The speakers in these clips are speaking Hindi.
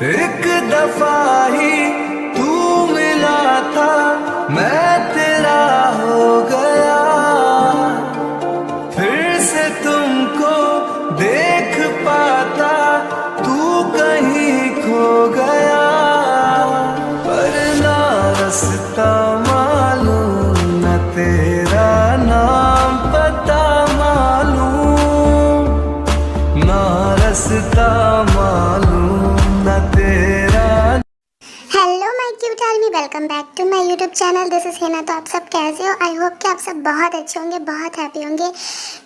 एक दफा ही तू मिला था, मैं तेरा हो गया। फिर से तुमको देख पाता, तू कहीं खो गया। पर ना रास्ता मालूम, न तेरा नाम पता मालूम, ना रास्ता मालूम, न तेरा। Hello my cute army, welcome back to my YouTube channel. This is Hina. तो आप सब कैसे हो? आई होप कि आप सब बहुत अच्छे होंगे, बहुत हैप्पी होंगे।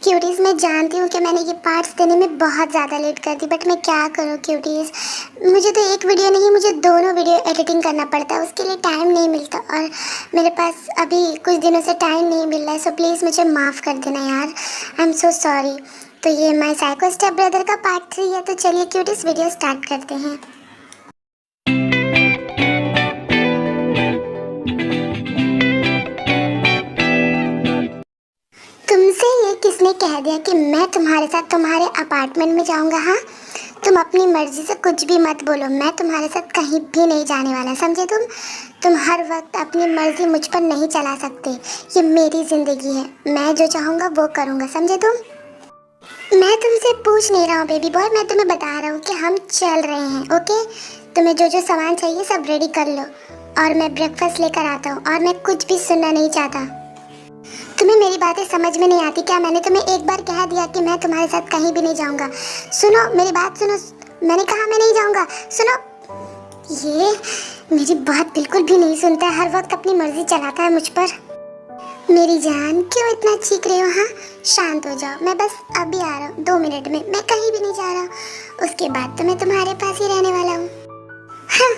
क्यूटीज़, मैं जानती हूँ कि मैंने ये पार्ट्स देने में बहुत ज़्यादा लेट कर दी, बट मैं क्या करूँ क्यूटीज़। मुझे तो एक वीडियो नहीं, मुझे दोनों वीडियो एडिटिंग करना पड़ता है, उसके लिए टाइम नहीं मिलता और मेरे पास अभी कुछ दिनों से टाइम नहीं मिल रहा है। सो प्लीज़ मुझे माफ़ कर देना यार, आई एम सो सॉरी। तो ये माय साइको स्टेप ब्रदर का पार्ट 3 है। तो चलिए क्यूटीज़, वीडियो स्टार्ट करते हैं। तुमसे ये किसने कह दिया कि मैं तुम्हारे साथ तुम्हारे अपार्टमेंट में जाऊंगा? हाँ, तुम अपनी मर्जी से कुछ भी मत बोलो, मैं तुम्हारे साथ कहीं भी नहीं जाने वाला, समझे? तुम हर वक्त अपनी मर्जी मुझ पर नहीं चला सकते। ये मेरी ज़िंदगी है, मैं जो चाहूँगा वो करूँगा, समझे तुम? मैं तुमसे पूछ नहीं रहा हूँ बेबी बॉय, मैं तुम्हें बता रहा हूँ कि हम चल रहे हैं, ओके? तुम्हें जो जो सामान चाहिए सब रेडी कर लो और मैं ब्रेकफास्ट लेकर आता हूँ और मैं कुछ भी सुनना नहीं चाहता। तुम्हें मेरी बातें समझ में नहीं आती क्या? मैंने तुम्हें एक बार कह दिया कि मैं तुम्हारे साथ कहीं भी नहीं जाऊंगा। सुनो मेरी बात, सुनो, मैंने कहा मैं नहीं जाऊंगा, सुनो। ये मेरी बात बिल्कुल भी नहीं सुनता है, हर वक्त अपनी मर्जी चलाता है मुझ पर। मेरी जान, क्यों इतना चीख रही हो? हाँ, शांत हो जाओ, मैं बस अभी आ रहा हूँ, 2 मिनट में, मैं कहीं भी नहीं जा रहा हूँ। उसके बाद तो मैं तुम्हारे पास ही रहने वाला हूँ। हाँ,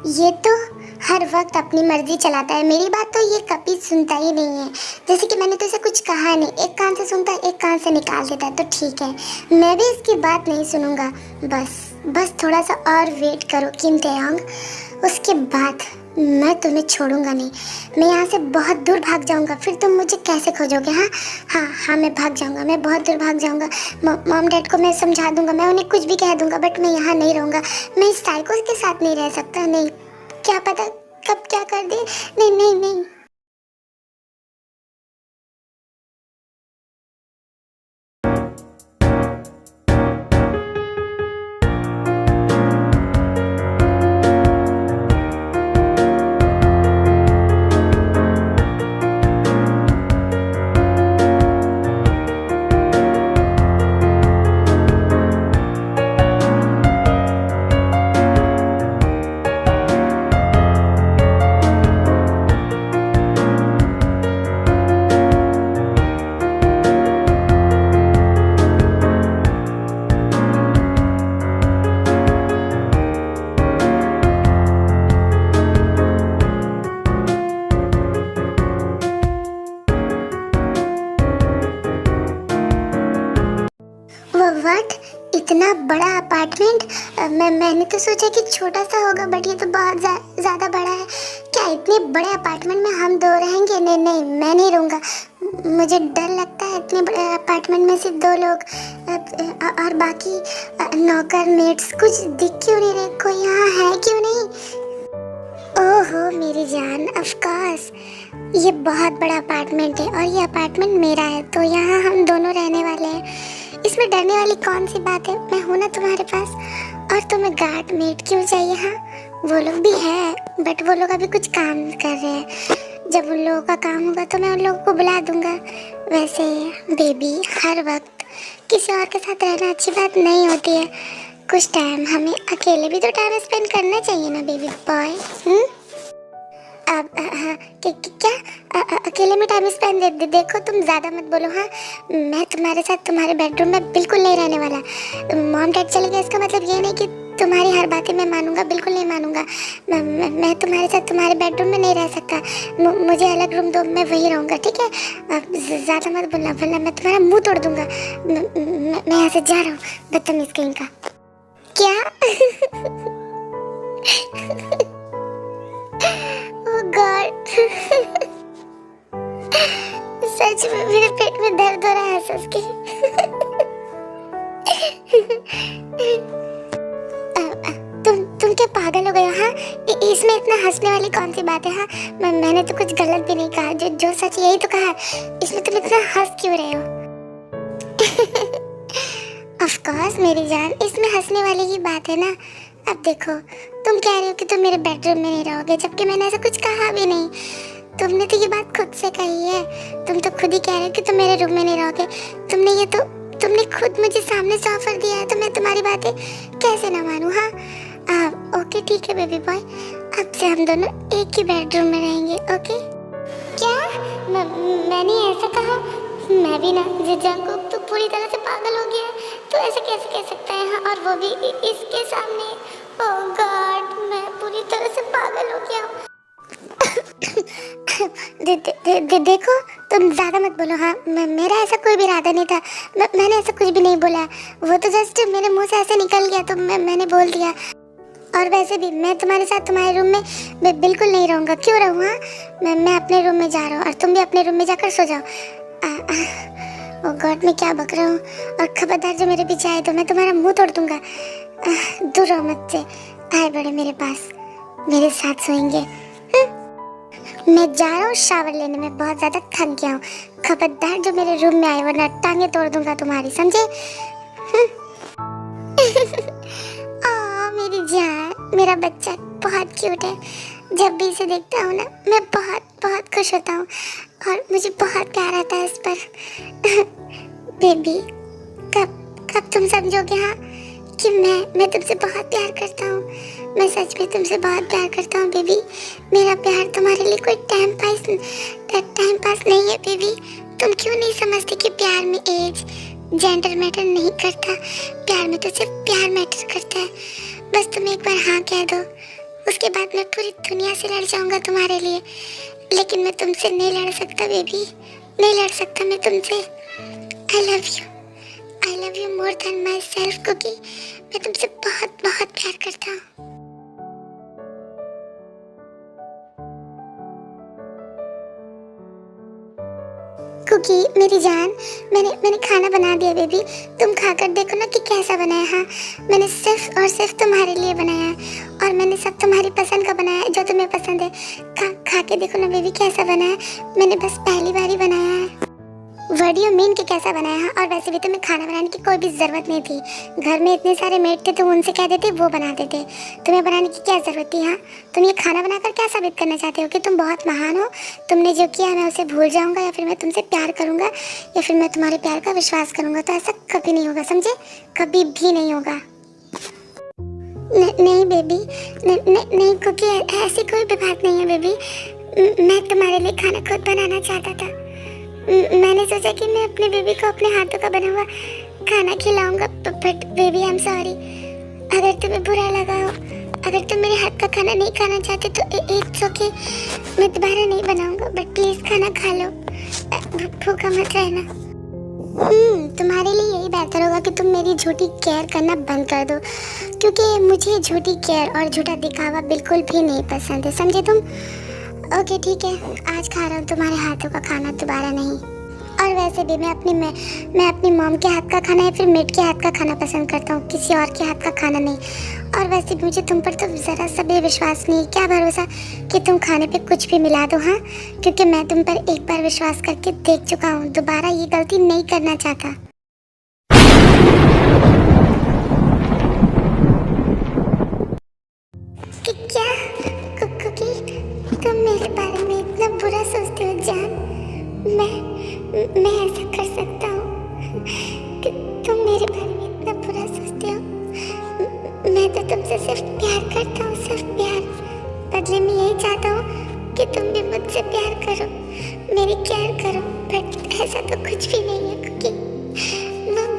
ये तो हर वक्त अपनी मर्जी चलाता है, मेरी बात तो ये कभी सुनता ही नहीं है। जैसे कि मैंने तो इसे कुछ कहा नहीं, एक कान से सुनता है, एक कान से निकाल देता है। तो ठीक है, मैं भी इसकी बात नहीं सुनूंगा। बस थोड़ा सा और वेट करो कीमते यांग, उसके बाद मैं तुम्हें छोड़ूंगा नहीं। मैं यहाँ से बहुत दूर भाग जाऊंगा, फिर तुम मुझे कैसे खोजोगे? हाँ हाँ हाँ, मैं भाग जाऊंगा, मैं बहुत दूर भाग जाऊंगा। मॉम डैड को मैं समझा दूंगा, मैं उन्हें कुछ भी कह दूंगा, बट मैं यहाँ नहीं रहूँगा। मैं इस साइको के साथ नहीं रह सकता, नहीं। क्या पता कब क्या कर दे। नहीं नहीं नहीं। व्हाट, इतना बड़ा अपार्टमेंट? मैंने तो सोचा कि छोटा सा होगा, बट ये तो बहुत ज़्यादा बड़ा है। क्या इतने बड़े अपार्टमेंट में हम 2 रहेंगे? नहीं नहीं, मैं नहीं रहूँगा। मुझे डर लगता है इतने बड़े अपार्टमेंट में सिर्फ 2 लोग और बाकी नौकर मेट्स कुछ दिख क्यों नहीं रहे? कोई यहाँ है क्यों नहीं? ओहो मेरी जान, ऑफ कोर्स ये बहुत बड़ा अपार्टमेंट है और ये अपार्टमेंट मेरा है, तो यहाँ हम दोनों रहने वाले हैं। इसमें डरने वाली कौन सी बात है? मैं हूँ ना तुम्हारे पास। और तुम्हें गार्ड मेट क्यों चाहिए? हाँ, वो लोग भी है, बट वो लोग अभी कुछ काम कर रहे हैं। जब उन लोगों का काम होगा तो मैं उन लोगों को बुला दूंगा। वैसे बेबी, हर वक्त किसी और के साथ रहना अच्छी बात नहीं होती है। कुछ टाइम हमें अकेले भी तो टाइम स्पेंड करना चाहिए ना बेबी बॉय। अब क्या अकेले में टाइम स्पेंड देखो, तुम ज़्यादा मत बोलो। हाँ, मैं तुम्हारे साथ तुम्हारे बेडरूम में बिल्कुल नहीं रहने वाला। मॉम डैड चले गए, इसका मतलब ये नहीं कि तुम्हारी हर बातें मैं मानूंगा, बिल्कुल नहीं मानूंगा। मैं तुम्हारे साथ तुम्हारे बेडरूम में नहीं रह सकता। मुझे अलग रूम दो, मैं वहीं रहूँगा, ठीक है? अब ज़्यादा मत बोलना, वरना मैं तुम्हारा मुंह तोड़ दूंगा। मैं यहाँ से जा रहा हूँ, बदतमीज़ कहीं का। क्या? गॉड, सच में मेरे पेट में दर्द हो रहा है सोच के। तुम क्या हंसने वाली कौन सी बात है? हाँ, मैंने तो कुछ गलत भी नहीं कहा, जो जो सच यही तो कहा, इसलिए तुम इतना हंस क्यों रहे हो? ऑफ कोर्स मेरी जान, इसमें हंसने वाली ही बात है ना। अब देखो, तुम कह रहे हो कि तुम मेरे बेडरूम में नहीं रहोगे, जबकि मैंने ऐसा कुछ कहा भी नहीं। तुमने तो ये बात खुद से कही है। तुम तो खुद ही कह रहे हो कि तुम मेरे रूम में नहीं रहोगे। तुमने खुद मुझे सामने से ऑफर दिया है, तो मैं तुम्हारी बातें कैसे ना मानूं? हाँ, ओके ठीक है बेबी बॉय, अब से हम दोनों एक ही बेडरूम में रहेंगे, ओके? क्या? मैंने ऐसा कहा? मैं भी ना जंगकुक तो पूरी तरह से पागल हो गया है, तो ऐसे कैसे कह सकता है? हाँ, और वो भी इसके सामने। ओह गॉड, मैं पूरी तरह से पागल हो गया हूँ। देखो, तुम ज्यादा मत बोलो। हाँ, मेरा ऐसा कोई भी इरादा नहीं था। मैंने ऐसा कुछ भी नहीं बोला। वो तो जस्ट मेरे मुंह से ऐसे निकल गया, तो मैंने बोल दिया। और वैसे भी मैं तुम्हारे साथ तुम्हारे रूम में बिल्कुल नहीं रहूँगा। क्यों रहूँ? हाँ, मैं अपने रूम में जा रहा हूँ, और तुम भी अपने रूम में जाकर सो जाओ। ओ गॉड, मैं क्या बक रहा हूँ? और खबरदार जो मेरे पीछे आए तो मैं तुम्हारा मुंह तोड़ दूंगा। दूर रहो मुझसे। आए बड़े मेरे पास, मेरे साथ सोएंगे। मैं जा रहा हूँ शावर लेने में, बहुत ज्यादा थक गया हूँ। खबरदार जो मेरे रूम में आए, वरना टांगे तोड़ दूंगा तुम्हारी, समझे? मेरी जान, मेरा बच्चा बहुत क्यूट है। जब भी इसे देखता हूँ ना, मैं बहुत बहुत खुश होता हूँ, और मुझे बहुत प्यार आता है इस पर। बेबी, कब तुम समझोगे हाँ कि मैं तुमसे बहुत प्यार करता हूँ? मैं सच में तुमसे बहुत प्यार करता हूँ बेबी। मेरा प्यार तुम्हारे लिए कोई टाइम पास नहीं है बेबी। तुम क्यों नहीं समझते कि प्यार में एज जेंडर मैटर नहीं करता? प्यार में तो सिर्फ प्यार मैटर करता है। बस तुम एक बार हाँ कह दो, उसके बाद मैं पूरी दुनिया से लड़ जाऊंगा तुम्हारे लिए। लेकिन मैं तुमसे नहीं लड़ सकता बेबी, नहीं लड़ सकता मैं तुमसे। I love you more than myself Cookie. मैं तुमसे बहुत बहुत प्यार करता हूँ। कुकी मेरी जान, मैंने खाना बना दिया बेबी। तुम खाकर देखो ना कि कैसा बना है। हाँ, मैंने सिर्फ और सिर्फ तुम्हारे लिए बनाया है, और मैंने सब तुम्हारी पसंद का बनाया है, जो तुम्हें पसंद है। खा के देखो ना बेबी कैसा बना है। मैंने बस पहली बार ही बनाया है। व्हाट डू यू मीन कि कैसा बनाया है? और वैसे भी तुम्हें खाना बनाने की कोई भी ज़रूरत नहीं थी। घर में इतने सारे मेड थे, तुम उनसे कह देते, वो बना देते। तुम्हें बनाने की क्या ज़रूरत थी? हाँ, तुम ये खाना बनाकर क्या साबित करना चाहते हो कि तुम बहुत महान हो? तुमने जो किया मैं उसे भूल जाऊंगा, या फिर मैं तुमसे प्यार करूंगा, या फिर मैं तुम्हारे प्यार का विश्वास करूंगा? तो ऐसा कभी नहीं होगा, समझे? कभी भी नहीं होगा। नहीं बेबी, नहीं क्योंकि ऐसी कोई भी बात नहीं है बेबी। मैं तुम्हारे लिए खाना खुद बनाना चाहता था। मैंने सोचा कि मैं अपने बेबी को अपने हाथों का बना हुआ खाना खिलाऊंगा, but baby I am sorry. अगर तुम्हें बुरा लगा हो, अगर तुम मेरे हाथ का खाना नहीं खाना चाहते तो इट्स ओके, मैं दोबारा नहीं बनाऊंगा, बट प्लीज खाना खा लो, भूखा मत रहना। तुम्हारे लिए यही बेहतर होगा कि तुम मेरी झूठी केयर करना बंद कर दो, क्योंकि मुझे झूठी केयर और झूठा दिखावा बिल्कुल भी नहीं पसंद है, समझे तुम? ओके ठीक है, आज खा रहा हूँ तुम्हारे हाथों का खाना, दोबारा नहीं। और वैसे भी मैं अपनी मॉम के हाथ का खाना या फिर मेड के हाथ का खाना पसंद करता हूँ, किसी और के हाथ का खाना नहीं। और वैसे भी मुझे तुम पर तो ज़रा सा भी विश्वास नहीं, क्या भरोसा कि तुम खाने पे कुछ भी मिला दो। हाँ, क्योंकि मैं तुम पर एक बार विश्वास करके देख चुका हूँ, दोबारा ये गलती नहीं करना चाहता। क्या कुकी, तुम मेरे बारे में इतना बुरा सोचते हो जान? मैं ऐसा कर सकता हूँ कि तुम मेरे बारे में इतना बुरा सोचते हो? मैं तो तुमसे सिर्फ प्यार करता हूँ, सिर्फ प्यार। बदले में यही चाहता हूँ कि तुम भी मुझसे प्यार करो, मेरी केयर करो, बट ऐसा तो कुछ भी नहीं है क्योंकि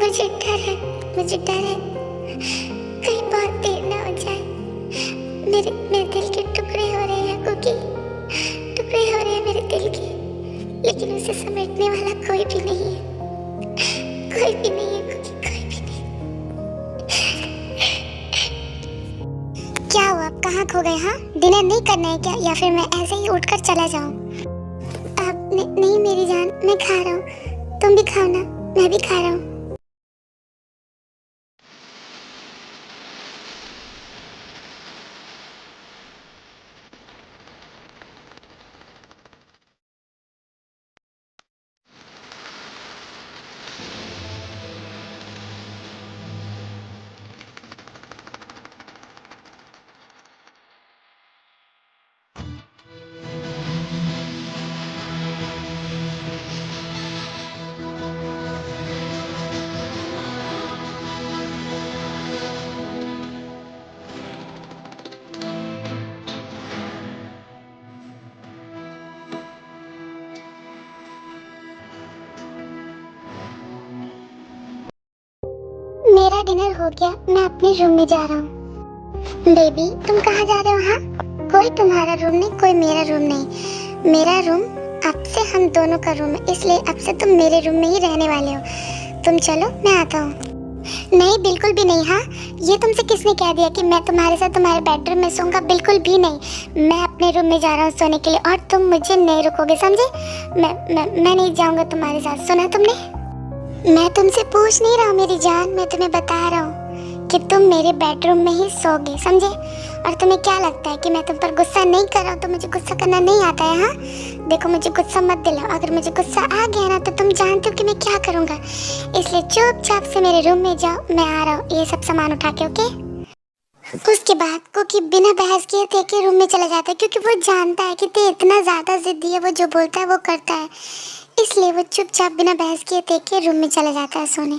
मुझे डर है कहीं बहुत देर ना हो जाए। मेरे दिल के टुकड़े हो रहे हैं कुकी, टुकड़े हो रहे हैं मेरे दिल के, लेकिन उसे समेटने वाला कोई भी नहीं है, कोई भी नहीं है कुकी, कोई भी नहीं। क्या हुआ, आप कहाँ खो गए? हाँ, डिनर नहीं करना है क्या, या फिर मैं ऐसे ही उठकर चला जाऊँ? आप नहीं मेरी जान, मैं खा रहा हूँ, तुम भी खाओ ना, मैं भी खा रहा हूँ। मेरा डिनर हो गया, मैं अपने रूम में जा रहा हूँ। बेबी तुम कहाँ जा रहे हो? हाँ, कोई तुम्हारा रूम नहीं, कोई मेरा रूम नहीं। मेरा रूम अब से हम दोनों का रूम है, इसलिए अब से तुम मेरे रूम में ही रहने वाले हो। तुम चलो, मैं आता हूँ। नहीं, बिल्कुल भी नहीं। हाँ, ये तुमसे किसने कह दिया कि मैं तुम्हारे साथ तुम्हारे बेडरूम में सोऊंगा? बिल्कुल भी नहीं। मैं अपने रूम में जा रहा हूँ सोने के लिए और तुम मुझे नहीं रुकोगे, समझे? मैं नहीं जाऊँगा तुम्हारे साथ, सुना तुमने? मैं तुमसे पूछ नहीं रहा हूँ मेरी जान, मैं तुम्हें बता रहा हूँ कि तुम मेरे बेडरूम में ही सोओगे, समझे? और तुम्हें क्या लगता है कि मैं तुम पर गुस्सा नहीं कर रहा हूँ? तो मुझे गुस्सा करना नहीं आता है? हाँ, देखो मुझे गुस्सा मत दिलाओ। अगर मुझे गुस्सा आ गया ना तो तुम जानते हो कि मैं क्या करूँगा। इसलिए चुपचाप से मेरे रूम में जाओ, मैं आ रहा हूँ ये सब सामान उठा के, ओके? उसके बाद कुकी बिना बहस किए थे के रूम में चला जाता है, क्योंकि वो जानता है कि ते इतना ज़्यादा ज़िद्दी है, वो जो बोलता है वो करता है। इसलिए वो चुपचाप बिना बहस किए थे के रूम में चला जाता है सोने।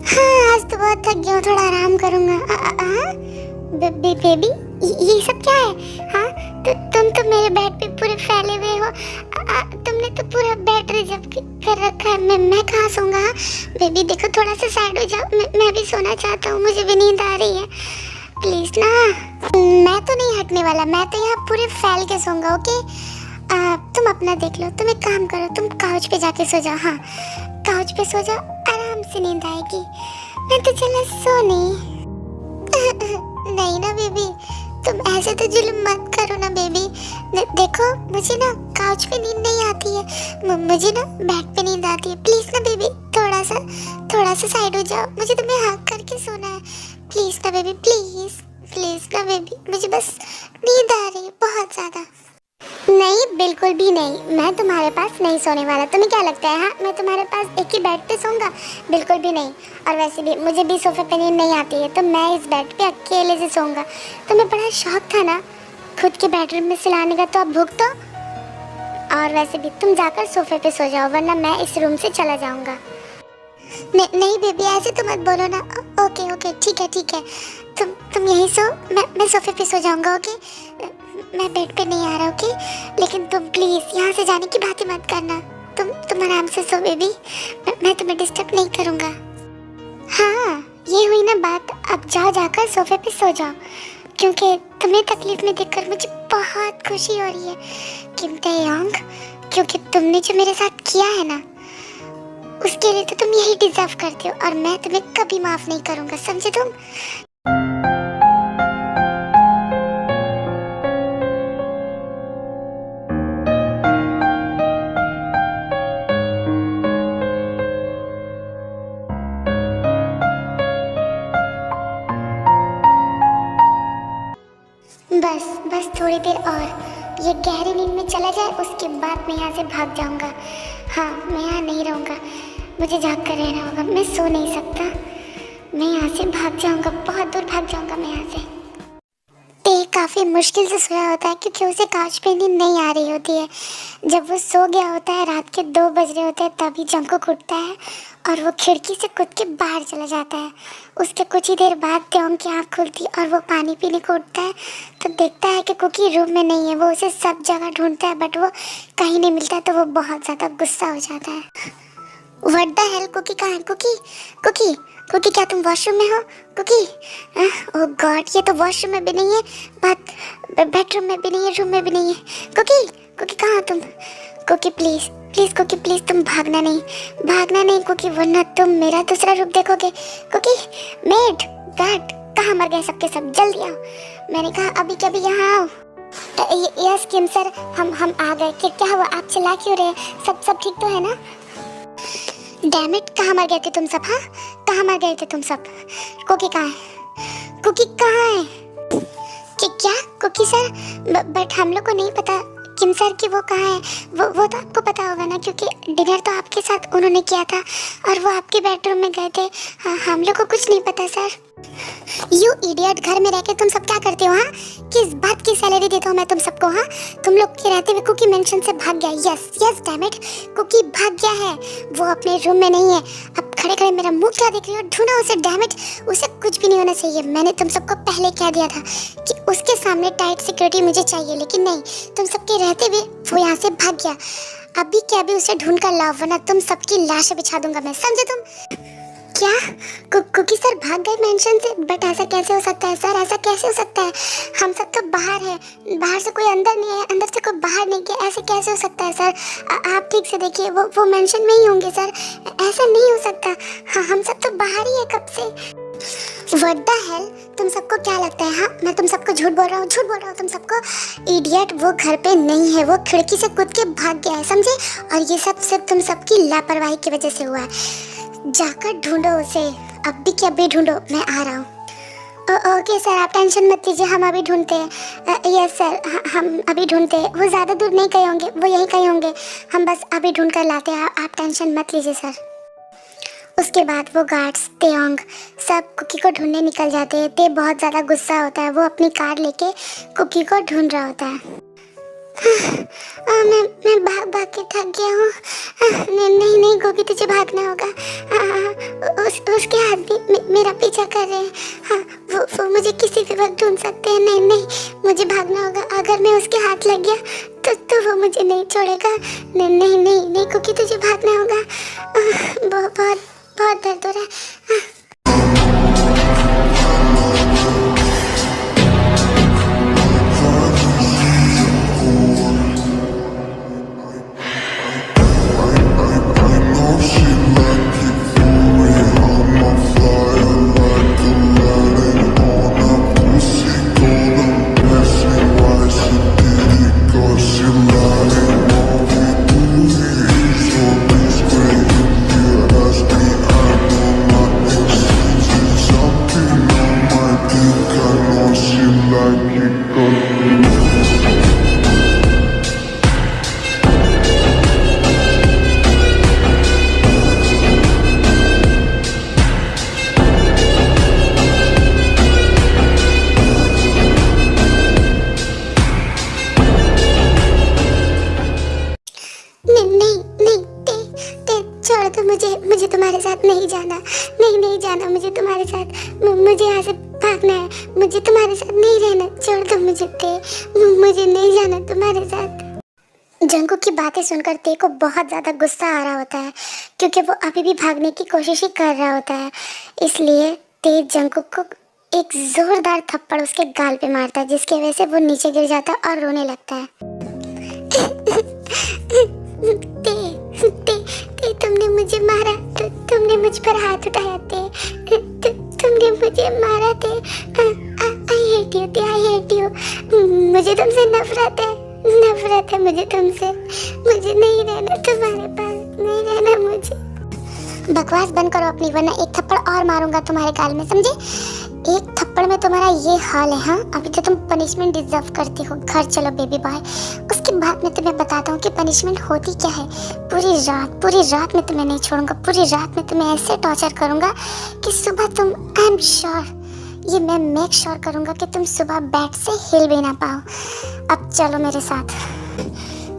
हाँ, आज तो बहुत थक गया हूँ, थोड़ा आराम करूँगा। बेबी ये सब क्या है? हाँ, तो तुम तो मेरे बेड पे पूरे फैले हुए हो। तुमने तो पूरा बेड रिजर्व कर रखा है। मैं कहाँ सोऊंगा? हाँ बेबी देखो, थोड़ा सा साइड हो जाओ, मैं भी सोना चाहता हूँ, मुझे भी नींद आ रही है, प्लीज ना। मैं तो नहीं हटने वाला, मैं तो यहाँ पूरे फैल के सोऊंगा, ओके? तुम अपना देख लो, तुम एक काम करो, तुम काउच पे जाके सो जाओ। हाँ, काउच पे सो जाओ, आराम से नींद आएगी। मैं तो चला सोने। नहीं ना बेबी, तुम ऐसे तो जुल्म मत करो ना बेबी। देखो मुझे ना काउच पे नींद नहीं आती है, मुझे ना बेड पे नींद आती है। प्लीज ना बेबी, थोड़ा सा साइड हो जाओ, मुझे तुम्हें हक करके सोना है। प्लीज ना बेबी, प्लीज ना बेबी, मुझे बस नींद आ रही है बहुत ज्यादा। नहीं, बिल्कुल भी नहीं, मैं तुम्हारे पास नहीं सोने वाला। तुम्हें क्या लगता है? हाँ, मैं तुम्हारे पास एक ही बेड पे सोऊंगा? बिल्कुल भी नहीं। और वैसे भी मुझे भी सोफे पे नींद नहीं आती है, तो मैं इस बेड पे अकेले से सोऊंगा। तुम्हें बड़ा शौक था ना खुद के बेडरूम में सुलाने का, तो अब भुगतो। और वैसे भी तुम जाकर सोफे पे सो जाओ, वरना मैं इस रूम से चला जाऊंगा। नहीं बेबी, ऐसे तो मत बोलो ना। ओके ठीक है, तुम यहीं सो, मैं सोफे पे सो जाऊंगा, ओके? मैं बेड पे नहीं आ रहा, ओके? लेकिन तुम प्लीज यहाँ से जाने की बातें मत करना। तुम आराम से सो बेबी, मैं तुम्हें डिस्टर्ब नहीं करूँगा। हाँ, ये हुई ना बात। अब जाकर सोफे पे सो जाओ, क्योंकि तुम्हें तकलीफ में देखकर मुझे बहुत खुशी हो रही है किमते योंग, क्योंकि तुमने जो मेरे साथ किया है ना, उसके लिए तो तुम यही डिजर्व करते हो, और मैं तुम्हें कभी माफ नहीं करूँगा, समझे तुम? बस थोड़ी देर और ये गहरी नींद में चला जाए, उसके बाद मैं यहाँ से भाग जाऊँगा। हाँ, मैं यहाँ नहीं रहूँगा, मुझे जाग कर रहना होगा, मैं सो नहीं सकता। मैं यहाँ से भाग जाऊँगा, बहुत दूर भाग जाऊँगा मैं यहाँ से। ते काफ़ी मुश्किल से सोया होता है, क्योंकि उसे काउच पे नींद नहीं आ रही होती है। जब वो सो गया होता है, रात के 2 बज रहे होते हैं, तभी जंकुक उठता है और वो खिड़की से कूद के बाहर चला जाता है। उसके कुछ ही देर बाद त्योंग की आँख खुलती और वो पानी पीने को उठता है, तो देखता है कि कुकी रूम में नहीं है। वो उसे सब जगह ढूंढता है, बट वो कहीं नहीं मिलता, तो वो बहुत ज़्यादा गुस्सा हो जाता है। व्हाट द हेल, कुकी कहाँ है? कुकी क्या तुम वॉशरूम में हो? कुकी, ओह गॉड, ये तो वॉशरूम में भी नहीं है, बेडरूम में भी नहीं है, रूम में भी नहीं है। कुकी कहाँ हो तुम? कुकी प्लीज कुकी, तुम भागना नहीं कुकी, वरना तुम मेरा दूसरा रूप देखोगे। कुकी, मेड, गार्ड, कहाँ मर गए सबके सब? जल्दी आओ, मैंने कहा अभी कभी यहाँ आओ। यस किम सर, हम आ गए। क्या हुआ, आप चिल्ला क्यों रहे? सब ठीक तो है ना? डैम इट, कहाँ मर गए थे तुम सब? हाँ, कहाँ मर गए थे तुम सब? कुकी कहाँ है? कुकी कहाँ है? क्या कुकी सर? बट हम लोग को नहीं पता किम सर की वो कहाँ है। वो तो आपको पता होगा ना, क्योंकि डिनर तो आपके साथ उन्होंने किया था और वो आपके बेडरूम में गए थे। हम लोग को कुछ नहीं पता सर। यू इडियट, घर में रह के तुम सब क्या करते हो? हाँ, किस बात की सैलरी देता हूँ मैं तुम सबको? हाँ, तुम लोग के रहते हुए कुकी मेंशन से भाग गया। यस डैम इट, कुकी भाग गया है, वो अपने रूम में नहीं है। अब खड़े मेरा मुंह क्या देख रही हो? ढूंढो उसे, डैम इट, उसे कुछ भी नहीं होना चाहिए। मैंने तुम सबको पहले कह दिया था कि उसके सामने टाइट सिक्योरिटी मुझे चाहिए, लेकिन नहीं, तुम सबके रहते हुए वो यहाँ से भाग गया। अभी के अभी उसे ढूंढ कर लाओ, वरना तुम सबकी लाशें बिछा दूंगा मैं, समझे तुम? क्या कुकी सर भाग गए मेंशन से? बट ऐसा कैसे हो सकता है सर, ऐसा कैसे हो सकता है? हम सब तो बाहर है, बाहर से कोई अंदर नहीं है, अंदर से कोई बाहर नहीं गया, ऐसे कैसे हो सकता है सर? आप ठीक से देखिए, वो मेंशन में ही होंगे सर, ऐसा नहीं हो सकता। हाँ, हम सब तो बाहर ही है कब से। What the hell? तुम सबको क्या लगता है? हाँ, मैं तुम सबको झूठ बोल रहा हूँ तुम सबको। इडियट, वो घर पे नहीं है, वो खिड़की से कूद के भाग गया है, समझे? और ये सब सिर्फ तुम सबकी लापरवाही की वजह से हुआ है। जाकर ढूंढो उसे, अभी के अभी ढूंढो, मैं आ रहा हूँ। ओके सर, आप टेंशन मत लीजिए, हम अभी ढूंढते हैं। यस सर, हम अभी ढूंढते हैं। वो ज़्यादा दूर नहीं कहीं होंगे, वो यहीं कहीं होंगे, हम बस अभी ढूंढ कर लाते हैं, आप टेंशन मत लीजिए सर। उसके बाद वो गार्ड्स तेओंग सब कुकी को ढूंढने निकल जाते हैं। ते बहुत ज़्यादा गुस्सा होता है, वो अपनी कार लेके कुकी को ढूंढ रहा होता है। मैं भाग के थक गया हूँ। नहीं कुकी, तुझे भागना होगा। उसके हाथ भी मेरा पीछा कर रहे हैं। हाँ, वो मुझे किसी भी वक्त ढूंढ सकते हैं। नहीं, मुझे भागना होगा। अगर मैं उसके हाथ लग गया तो वो मुझे नहीं छोड़ेगा। नहीं कुकी, तुझे भागना होगा। बहुत दर्द हो रहा है। मुझे तुम्हारे साथ नहीं जाना। नहीं जाना मुझे तुम्हारे साथ। मुझे यहाँ से भागना है, मुझे तुम्हारे साथ नहीं रहना। छोड़ दो मुझे नहीं जाना तुम्हारे साथ। जंगकुक की बातें सुनकर ते को बहुत ज़्यादा गुस्सा आ रहा होता है, क्योंकि वो अभी भी भागने की कोशिश ही कर रहा होता है। इसलिए ते जंगकुक को एक जोरदार थप्पड़ उसके गाल पे मारता है, जिसकी वजह से वो नीचे गिर जाता है और रोने लगता है। ते तुमने मुझे मारा, तुमने मुझ पर हाथ उठाया। तुमने मुझे मारा। I hate you. मुझे तुमसे नफरत है मुझे तुमसे। मुझे नहीं रहना तुम्हारे पास, नहीं रहना मुझे। बकवास बंद करो अपनी, वरना एक थप्पड़ और मारूंगा तुम्हारे गाल में, समझे? एक थप्पड़ में तुम्हारा ये हाल है। हाँ, अभी तो तुम पनिशमेंट डिजर्व करती हो। घर चलो बेबी बॉय, उसके बाद मैं तुम्हें बताता हूँ कि पनिशमेंट होती क्या है। पूरी रात में तुम्हें नहीं छोड़ूंगा। पूरी रात में तुम्हें ऐसे टॉर्चर करूंगा कि सुबह तुम, आई एम श्योर, ये मैं मेक श्योर करूंगा कि तुम सुबह बेड से हिल भी ना पाओ। अब चलो मेरे साथ।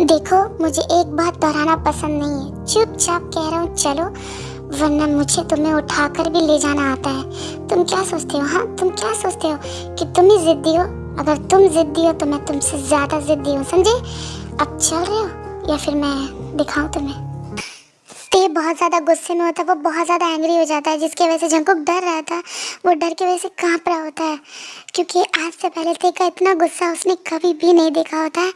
देखो, मुझे एक बात दोहराना पसंद नहीं है, चुपचाप कह रहा हूँ चलो, वरना मुझे तुम्हें उठाकर भी ले जाना आता है। तुम क्या सोचते हो? हाँ, तुम क्या सोचते हो कि तुम ही जिद्दी हो? अगर तुम जिद्दी हो तो मैं तुमसे ज़्यादा जिद्दी हूँ, समझे? अब चल रहे हो या फिर मैं दिखाऊं तुम्हें? ते बहुत ज़्यादा गुस्से में होता है, वो बहुत ज़्यादा एंग्री हो जाता है, जिसकी वजह से जंगकुक डर रहा था। वो डर की वजह से काँप रहा होता है, क्योंकि आज से पहले ते का इतना गुस्सा उसने कभी भी नहीं देखा होता है।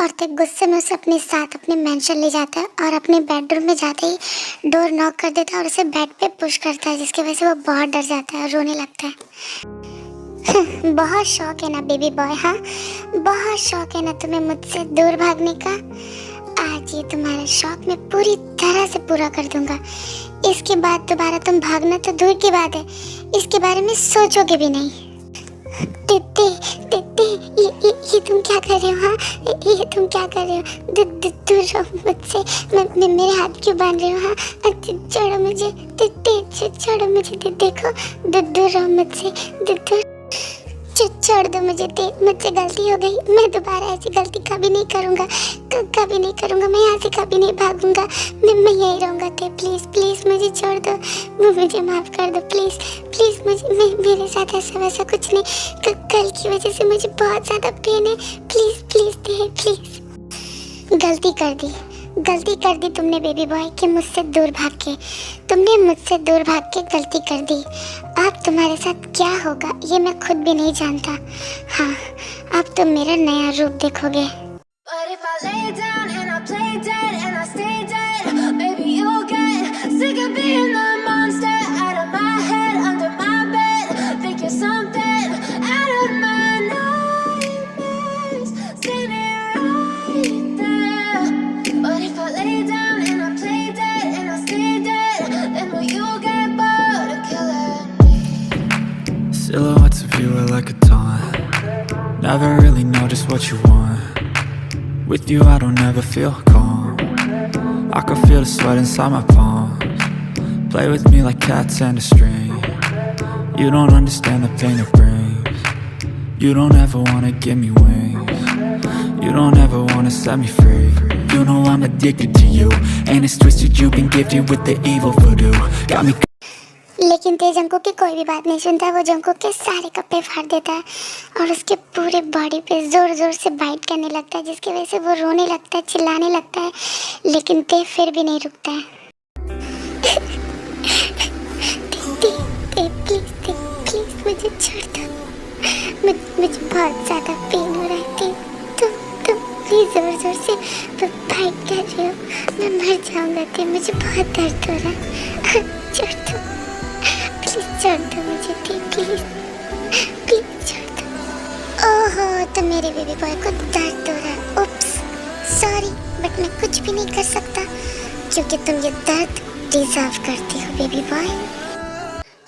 और ते गुस्से में उसे अपने साथ अपने मेंशन ले जाता है और अपने बेडरूम में जाते ही डोर नॉक कर देता है और उसे बेड पे पुश करता है, जिसकी वजह से वो बहुत डर जाता है और रोने लगता है। बहुत शौक है ना बेबी बॉय? हाँ, बहुत शौक है ना तुम्हें मुझसे दूर भागने का? आज ये तुम्हारा शौक मैं पूरी तरह से पूरा कर दूंगा। इसके बाद दोबारा तुम भागना तो दूर की बात है, इसके बारे में सोचोगे भी नहीं। ये तुम क्या कर रहे हो? हाँ, ये तुम क्या कर रहे हो? दूर रहो मुझसे। मैं मेरे हाथ क्यों बांध रहे हो? हाँ, छोड़ो मुझे। छोड़ो मुझे। देखो, दूर रहो मुझसे। छोड़ दो मुझे। मुझसे गलती हो गई, मैं दोबारा ऐसी गलती कभी नहीं करूँगा। मैं यहाँ से कभी नहीं भागूंगा। मैं यहीं रहूँगा। प्लीज़ मुझे छोड़ दो, मुझे माफ़ कर दो प्लीज़ मुझे। मेरे साथ ऐसा वैसा कुछ नहीं, कल की वजह से मुझे बहुत ज़्यादा पेन है। प्लीज़ गलती कर दी, गलती कर दी तुमने बेबी बॉय कि मुझसे दूर भाग के, तुमने मुझसे दूर भाग के गलती कर दी। अब तुम्हारे साथ क्या होगा ये मैं खुद भी नहीं जानता। हाँ, अब तुम मेरा नया रूप देखोगे। But if I lay down and I play dead and I stay dead, maybe you'll get sick of being the monster out of my head, under my bed. Think you're something out of my nightmares, standing right there. But if I lay down and I play dead and I stay dead, then will you get bored of killing me? Silhouettes of you are like a taunt. Never really know just what you want. With you I don't ever feel calm. I can feel the sweat inside my palms. Play with me like cats and a string. You don't understand the pain it brings. You don't ever wanna give me wings. You don't ever wanna set me free. You know I'm addicted to you, and it's twisted you've been gifted with the evil voodoo. Got me. लेकिन ते जंको की कोई भी बात नहीं सुनता। वो जंको के सारे कपड़े फाड़ देता है और उसके पूरे बॉडी पे जोर जोर से बाइट करने लगता है, जिसकी वजह से वो रोने लगता है, चिल्लाने लगता है, लेकिन ते फिर भी नहीं रुकता है। प्लीज मुझे छोड़ दो, मुझे बहुत ज़्यादा पेन हो रहा है। तुम प्लीज जोर जोर से बाइट कर रही हो, मैं मर जाऊँगा। ते मुझे बहुत दर्द हो रहा है, छोड़ दो, छोड़ दो मुझे, प्लीज छोड़ दो। ओहो, तो मेरे बेबी बॉय को दर्द हो रहा है। उप्स, सॉरी, बट मैं कुछ भी नहीं कर सकता क्योंकि तुम ये दर्द डिजर्व करती हो बेबी बॉय।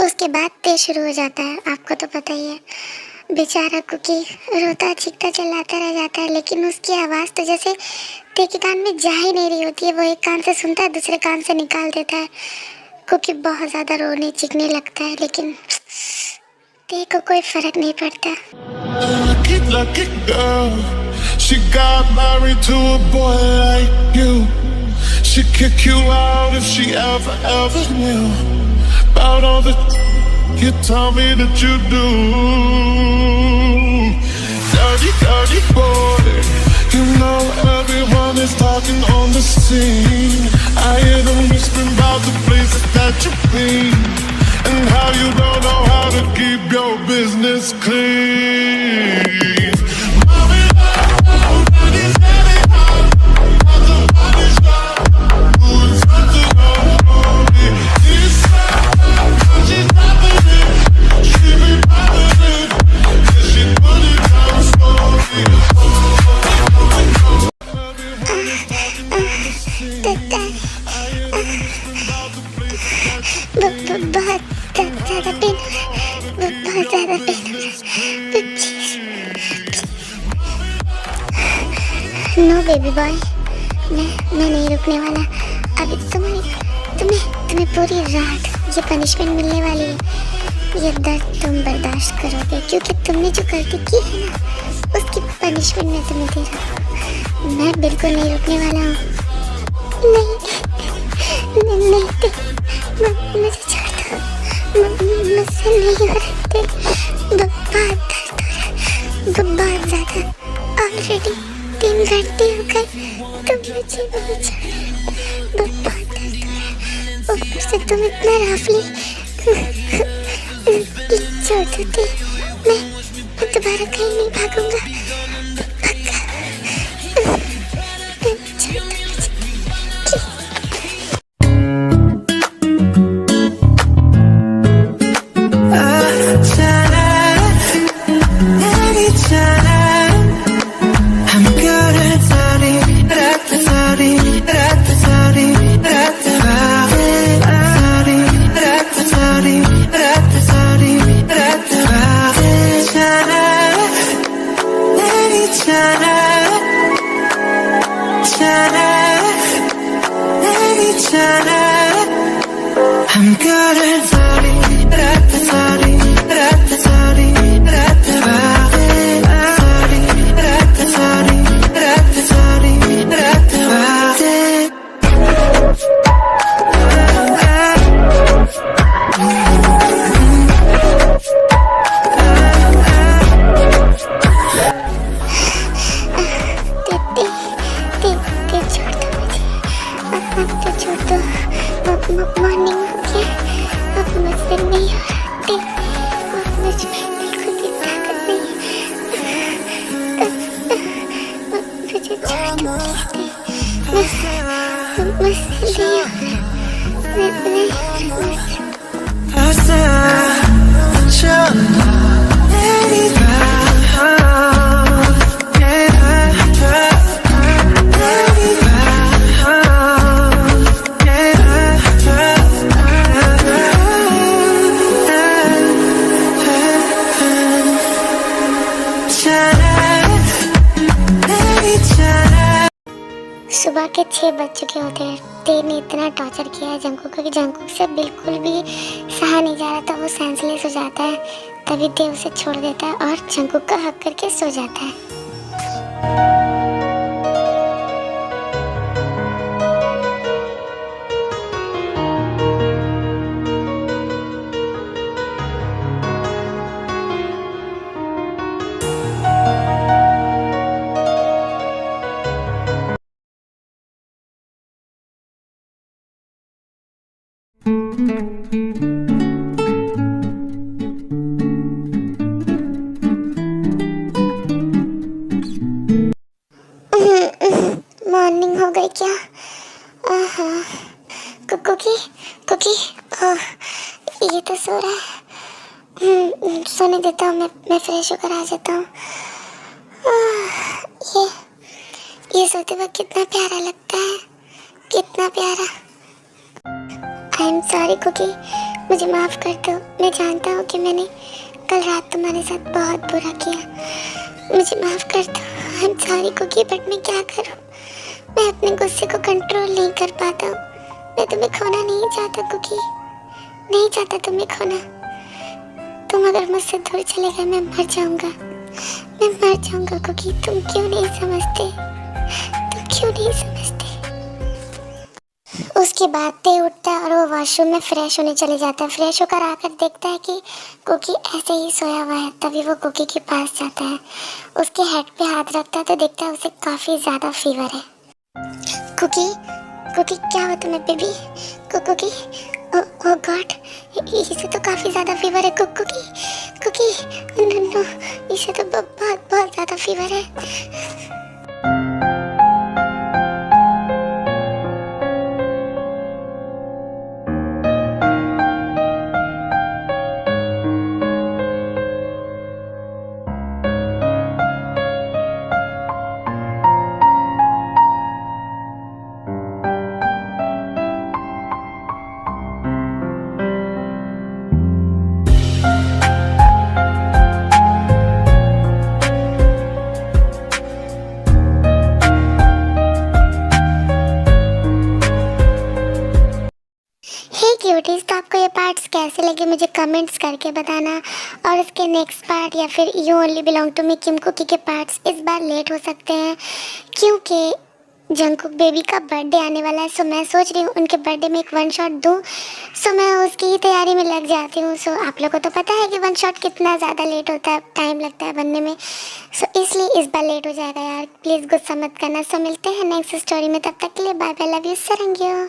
उसके बाद ते शुरू हो जाता है, आपको तो पता ही है। बेचारा कुकी रोता चीखता चिल्लाता रह जाता है, लेकिन उसकी आवाज़ तो जैसे ते के कान में जा ही नहीं रही होती है। वो एक कान से सुनता है, दूसरे कान से निकाल देता है। कुकी बहुत ज़्यादा रोने चीखने लगता है, लेकिन ते को कोई फर्क नहीं पड़ता। Lucky girl, she got married to a boy like you. She'd kick you out if she ever knew about all the you tell me that you do. Dirty boy, you know everyone is talking on the scene. I hear them whispering about the places that you've been and how you don't know how to keep your business clean. बहुत ज़्यादा पेन नो बेबी बॉय, मैं नहीं रुकने वाला। अभी तुम्हें पूरी रात ये पनिशमेंट मिलने वाली है। ये दर्द तुम बर्दाश्त करोगे क्योंकि तुमने जो गलती की है ना, उसकी पनिशमेंट मैं तुम्हें दे रहा हूँ। मैं बिल्कुल नहीं रुकने वाला हूँ। नहीं, मुझे छोड़ दो, मुझसे नहीं हो रहा। बहुत दर्द हो रहा है, बहुत ज़्यादा। ऑलरेडी 3 घंटे हो गए, तुम मुझे नहीं छोड़ रहे। बहुत दर्द हो रहा है, ऊपर से तुम इतना रफली। प्लीज छोड़ दो, मैं दोबारा कहीं नहीं भागूंगा, पक्का। छोड़ दो मुझे, तो छोड़ दो, मॉर्निंग हो गया, अब मुझसे नहीं होती, मुझ में बिल्कुल भी ताकत नहीं है, मुझे छोड़ दो मुझसे नहीं हो सुबह के 6 बज चुके होते हैं। तेर ने इतना टॉर्चर किया है जंकुक को कि जंकुक से बिल्कुल भी सहा नहीं जा रहा था। वो सेंसलेस हो जाता है, तभी देव उसे छोड़ देता है और जंकुक का हक करके सो जाता है। मॉर्निंग हो गई क्या? कुकी कुकी, ये तो सो रहा है। सोने देता हूँ, मैं फ्रेश होकर आ जाता हूँ। ये सोते वक्त कितना प्यारा लगता है, कितना प्यारा। आई एम सॉरी कुकी, मुझे माफ़ कर दो। मैं जानता हूँ कि मैंने कल रात तुम्हारे साथ बहुत बुरा किया, मुझे माफ़ कर दो। I am sorry Cookie, but मैं क्या करूँ, मैं अपने गुस्से को कंट्रोल नहीं कर पाता हूँ। मैं तुम्हें खोना नहीं चाहता कुकी, नहीं चाहता तुम्हें खोना। तुम अगर मुझसे दूर चले गए मैं मर जाऊँगा, मैं मर जाऊँगा कुकी। तुम क्यों नहीं समझते, तुम क्यों नहीं समझते। उसके बाद ते उठता है और वो वॉशरूम में फ्रेश होने चले जाता है। फ्रेश होकर आकर देखता है कि कुकी ऐसे ही सोया हुआ है। तभी वो कुकी के पास जाता है, उसके हेड पे हाथ रखता है तो देखता है उसे काफ़ी ज़्यादा फीवर है। कुकी कुकी, क्या हुआ तुम्हें बेबी? कुकी, ओह गॉड, इसे तो काफ़ी ज़्यादा फीवर है। कुकी कुकी, नो, इसे तो बहुत बहुत ज़्यादा फीवर है। क्यूटीज, तो आपको ये पार्ट्स कैसे लगे मुझे कमेंट्स करके बताना। और इसके नेक्स्ट पार्ट या फिर you only belong to me Kim Cookie के पार्ट्स इस बार लेट हो सकते हैं क्योंकि जंकुक बेबी का बर्थडे आने वाला है। सो मैं सोच रही हूँ उनके बर्थडे में एक 1 शॉट दूँ। सो मैं उसकी ही तैयारी में लग जाती हूँ। सो आप लोगों को तो पता है कि 1 शॉट कितना ज़्यादा लेट होता है, टाइम लगता है बनने में। सो इसलिए इस बार लेट हो जाएगा यार, प्लीज़ गुस्सा मत करना। सो मिलते हैं नेक्स्ट स्टोरी में, तब तक के लिए बाय बाय, लव यू, सरंगियो।